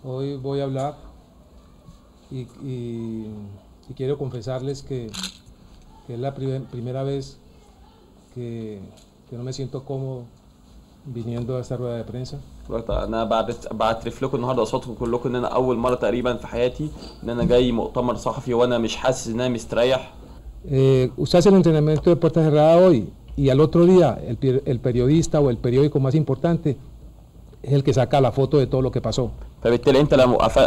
Hoy voy a hablar y, y- y quiero confesarles que es la primera vez que no me siento cómodo viniendo a esta rueda de prensa. انا بعترف لكم النهارده قصادكم كلكم ان انا اول مره تقريبا في حياتي ان انا جاي مؤتمر صحفي وانا مش حاسس ان انا مستريح. Usted hace el entrenamiento de puerta cerrada hoy y al otro día el periodista o el periódico más importante es el que saca la foto de todo lo que pasó. فبالتالي انت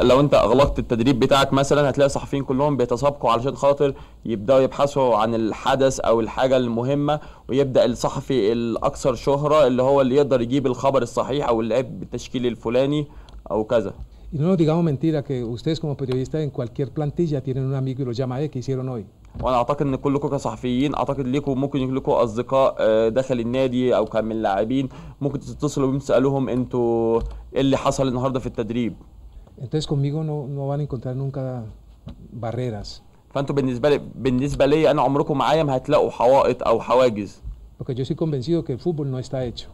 لو انت اغلقت التدريب بتاعك مثلا هتلاقي الصحفيين كلهم بيتسابقوا علشان خاطر يبداوا يبحثوا عن الحدث او الحاجه المهمه، ويبدا الصحفي الاكثر شهره اللي هو اللي يقدر يجيب الخبر الصحيح او اللعب بالتشكيل الفلاني او كذا. Y no nos digamos mentira que ustedes como periodistas en cualquier plantilla tienen un amigo y lo llama, ¿qué hicieron hoy? وانا اعتقد ان كلكم كصحفيين اعتقد ليكم ممكن يكون لكم اصدقاء داخل النادي او كان من اللاعبين ممكن تتصلوا بيهم تسالوهم انتوا ايه اللي حصل النهارده في التدريب. Entonces conmigo no van a encontrar nunca barreras. فانتوا بالنسبه لي انا عمركم معايا ما هتلاقوا حوائط او حواجز. Porque yo estoy convencido que el fútbol no está hecho.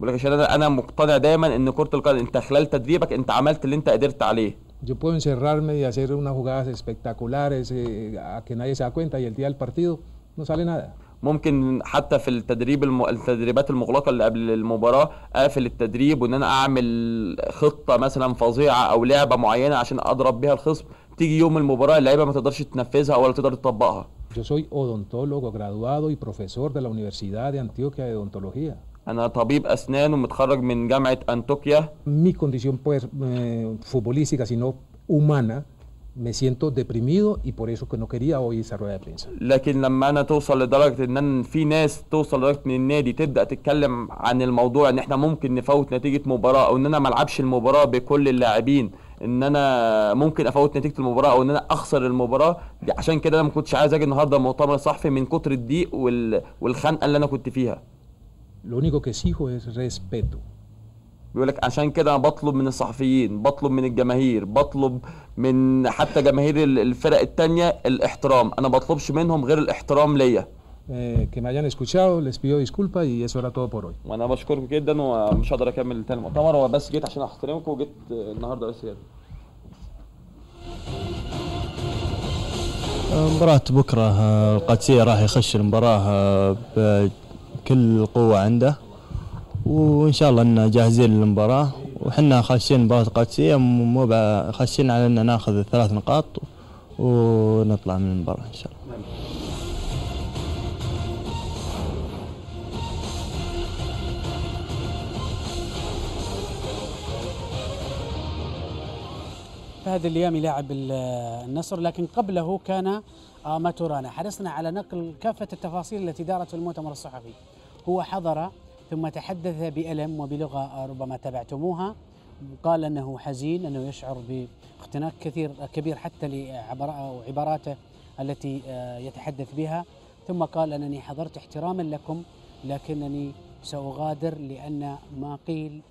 بقول لك عشان انا مقتنع دايما ان كره القدم انت خلال تدريبك انت عملت اللي انت قدرت عليه. Yo puedo encerrarme y hacer unas jugadas espectaculares a que nadie se da cuenta y el día del partido no sale nada. ممكن حتى في التدريبات المغلقه اللي قبل المباراه اقفل التدريب وان انا اعمل خطه مثلا فظيعه او لعبه معينه عشان اضرب بيها الخصم، تيجي يوم المباراه اللعيبه ما تقدرش تنفذها ولا تقدر تطبقها. Yo soy odontólogo graduado y profesor de la Universidad de Antioquia de Odontología. انا طبيب اسنان ومتخرج من جامعه انطوكيا. Mi condición pues futbolística sino humana, me siento deprimido y por eso que no quería hoy esa rueda de prensa. لكن لما انا توصل لدرجه ان في ناس توصل لدرجه ان النادي تبدا تتكلم عن الموضوع ان احنا ممكن نفوت نتيجه مباراه او ان انا ما العبش المباراه بكل اللاعبين، ان انا ممكن افوت نتيجه المباراه او ان انا اخسر المباراه دي، عشان كده انا ما كنتش عايز اجي النهارده مؤتمر صحفي من كتر الضيق والخنقه اللي انا كنت فيها. Lo único que exijo es respeto. بيقول لك عشان كده انا بطلب من الصحفيين، بطلب من الجماهير، بطلب من حتى جماهير الفرق التانية الاحترام، انا بطلبش منهم غير الاحترام ليا. Que me hayan escuchado, les pido disculpas y eso era todo por hoy. وانا بشكركم جدا ومش هقدر اكمل تاني المؤتمر، هو بس جيت عشان احترمكم وجيت النهارده بس كده. مباراة بكرة القادسية راح يخش المباراة بكل قوة عنده، وإن شاء الله إننا جاهزين للمباراة، وحنا خاشين مباراة القادسية مو خاشين على إن ناخذ 3 نقاط ونطلع من المباراة إن شاء الله. فهد اليامي لاعب النصر، لكن قبله كان ماتورانا. حرصنا على نقل كافة التفاصيل التي دارت في المؤتمر الصحفي. هو حضر ثم تحدث بألم وبلغة ربما تابعتموها، قال أنه حزين، أنه يشعر باختناق كبير حتى لعباراته التي يتحدث بها، ثم قال أنني حضرت احتراما لكم لكنني سأغادر لأن ما قيل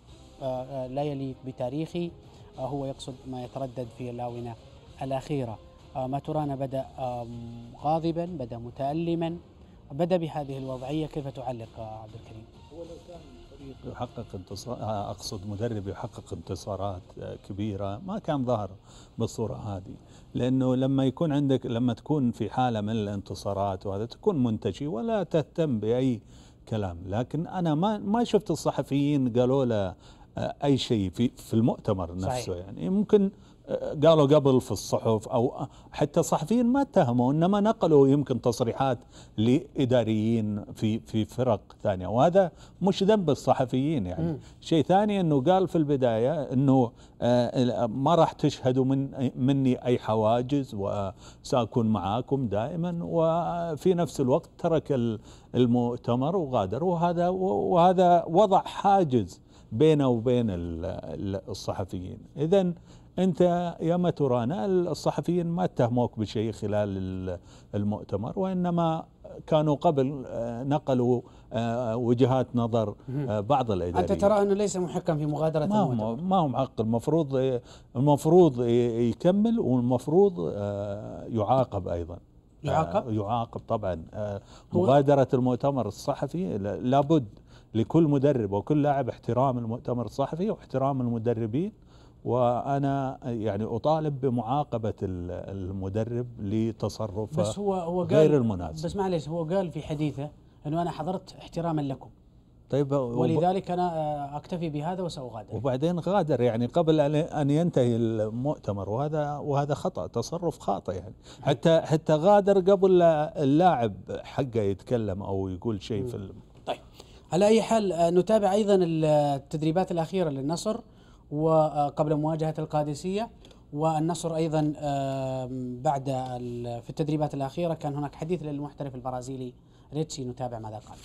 لا يليق بتاريخي. هو يقصد ما يتردد في الآونة الأخيرة. ماتورانا بدأ غاضبا، بدأ متألما، بدأ بهذه الوضعية. كيف تعلق عبد الكريم؟ هو لو كان فريق يحقق أقصد مدرب يحقق انتصارات كبيرة ما كان ظهر بالصورة هذه، لأنه لما يكون عندك لما تكون في حالة من الانتصارات وهذا تكون منتجي ولا تهتم بأي كلام. لكن أنا ما شفت الصحفيين قالوا له أي شيء في المؤتمر نفسه. صحيح. يعني ممكن قالوا قبل في الصحف أو حتى صحفيين ما اتهموا، إنما نقلوا يمكن تصريحات لإداريين في فرق ثانية، وهذا مش ذنب الصحفيين. يعني شيء ثاني أنه قال في البداية أنه ما راح تشهدوا مني أي حواجز وسأكون معاكم دائما، وفي نفس الوقت ترك المؤتمر وغادر، وهذا وضع حاجز بينه وبين الصحفيين. إذن أنت يا ماتورانا الصحفيين ما اتهموك بشيء خلال المؤتمر، وإنما كانوا قبل نقلوا وجهات نظر بعض الإداريين. أنت ترى أنه ليس محقا في مغادرة المؤتمر؟ ما هو محق، المفروض يكمل، والمفروض يعاقب أيضا. يعاقب طبعا. مغادرة المؤتمر الصحفي لابد لكل مدرب وكل لاعب احترام المؤتمر الصحفي واحترام المدربين، وأنا يعني أطالب بمعاقبة المدرب لتصرفه بس هو قال غير المناسب. بس معليش، هو قال في حديثه أنه أنا حضرت احتراما لكم، طيب ولذلك أنا أكتفي بهذا وسأغادر. وبعدين غادر يعني قبل أن ينتهي المؤتمر، وهذا خطأ، تصرف خاطئ يعني. حتى غادر قبل اللاعب حقه يتكلم أو يقول شيء في طيب على أي حال نتابع أيضا التدريبات الأخيرة للنصر وقبل مواجهة القادسية، والنصر أيضا بعد في التدريبات الأخيرة كان هناك حديث للمحترف البرازيلي ريتشي، نتابع ماذا قال.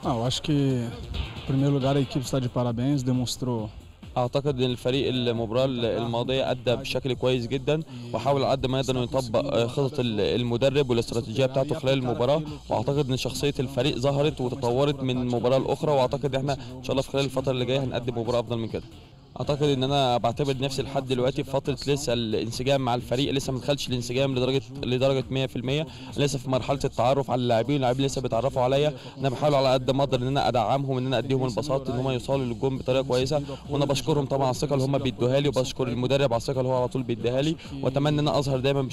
Eu acho que, em primeiro lugar, a equipe está de parabéns, demonstrou. اعتقد ان الفريق المباراه الماضيه ادى بشكل كويس جدا، وحاول على قد ما يقدر انه يطبق خطط المدرب والاستراتيجيه بتاعته خلال المباراه، واعتقد ان شخصيه الفريق ظهرت وتطورت من مباراه لاخرى، واعتقد احنا ان شاء الله في خلال الفتره اللي جايه هنقدم مباراه افضل من كده. اعتقد ان انا بعتبر نفسي لحد دلوقتي في فتره لسه الانسجام مع الفريق، لسه ما دخلش الانسجام لدرجه 100%، لسه في مرحله التعرف على اللاعبين لسه بيتعرفوا عليا. انا بحاول على قد ما اقدر ان انا ادعمهم، ان انا اديهم البساط ان هم يوصلوا للجون بطريقه كويسه، وانا بشكرهم طبعا على الثقه اللي هم بيدوها لي، وبشكر المدرب على الثقه اللي هو على طول بيديها لي، واتمنى ان انا اظهر دايما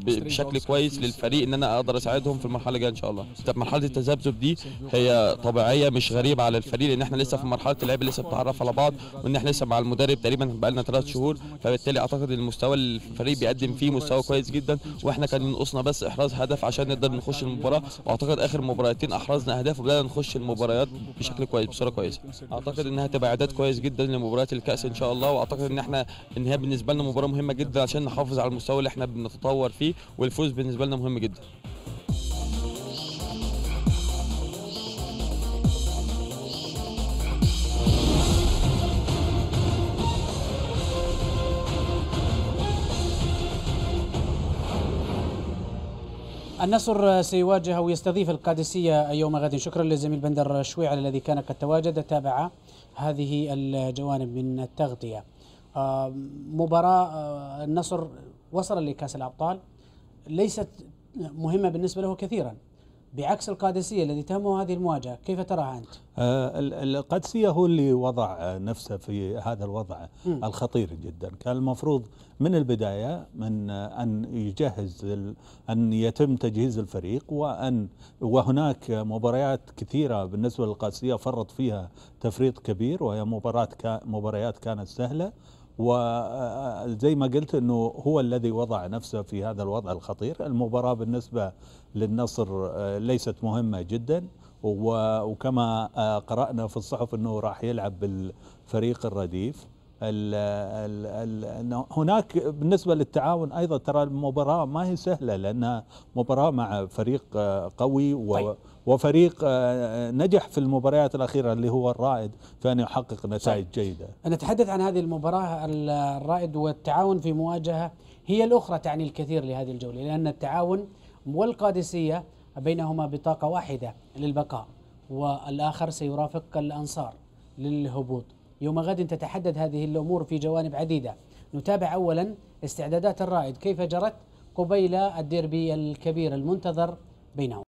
بشكل كويس للفريق، ان انا اقدر اساعدهم في المرحله الجايه ان شاء الله. مرحله التذبذب دي هي طبيعيه مش غريبه على الفريق، لان احنا لسه في مرحله اللعب لسه بنتعرف على بعض، وان احنا لسه مع المدرب تقريبا بقالنا 3 شهور، فبالتالي اعتقد المستوى اللي الفريق بيقدم فيه مستوى كويس جدا، واحنا كان ينقصنا بس احراز هدف عشان نقدر نخش المباراه، واعتقد اخر مباراتين احرزنا اهداف وبدانا نخش المباريات بشكل كويس بصوره كويسه. اعتقد انها تبقى اعداد كويس جدا لمباريات الكاس ان شاء الله، واعتقد ان هي بالنسبه لنا مباراه مهمه جدا عشان نحافظ على المستوى اللي احنا بنتطور فيه، والفوز بالنسبه لنا مهم جدا. النصر سيواجه أو يستضيف القادسية يوم غد. شكرا للزميل بندر شويعل الذي كان قد تواجد تابع هذه الجوانب من التغطية. مباراة النصر وصل لكأس الأبطال ليست مهمة بالنسبة له كثيرا، بعكس القادسية الذي تهمه هذه المواجهة. كيف تراها أنت؟ القادسية هو اللي وضع نفسه في هذا الوضع الخطير جدا. كان المفروض من البداية من أن يجهز، أن يتم تجهيز الفريق، وهناك مباريات كثيرة بالنسبة للقادسية فرط فيها تفريط كبير، وهي مباريات كانت سهلة، وزي ما قلت أنه هو الذي وضع نفسه في هذا الوضع الخطير. المباراة بالنسبة للنصر ليست مهمة جدا، وكما قرأنا في الصحف أنه راح يلعب بالفريق الرديف. هناك بالنسبة للتعاون أيضا ترى المباراة ما هي سهلة، لأنها مباراة مع فريق قوي وفريق نجح في المباريات الأخيرة اللي هو الرائد فأن يحقق نتائج جيدة. نتحدث عن هذه المباراة، الرائد والتعاون في مواجهة هي الأخرى تعني الكثير لهذه الجولة، لأن التعاون والقادسية بينهما بطاقة واحدة للبقاء، والآخر سيرافق الأنصار للهبوط. يوم غد تتحدد هذه الأمور في جوانب عديدة. نتابع أولا استعدادات الرائد كيف جرت قبيل الديربي الكبير المنتظر بينهم.